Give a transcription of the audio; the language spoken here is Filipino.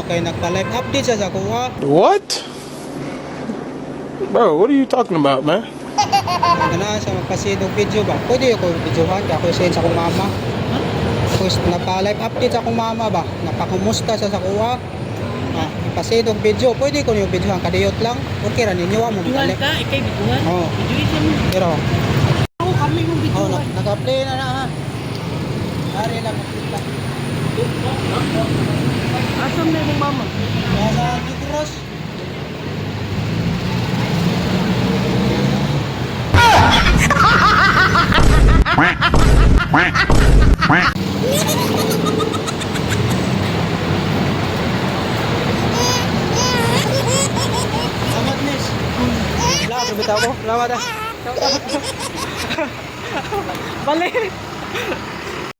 kay nagpa-live update siya sa kuha. What? Bro, what are you talking about, man? Kana sa magpasidog video ba? Pwede ako videohan ka ako send sa akong mama. Tapos nagpa-live update sa akong mama ba? Napakumusta siya sa kuha. Pasidog video, pwede ko yung videohan kadiyot lang. Okay ra ninyo mo Biduhan balik. ka, ikay biduhan. Oo. Biduhan mo. Pero Ako kami yung biduhan. nag-play na ha. Ari lang makita. Asam na yung mama? Nasa Negros. Salamat, Miss. Salamat, bitaw ko. Salamat ah. Balik.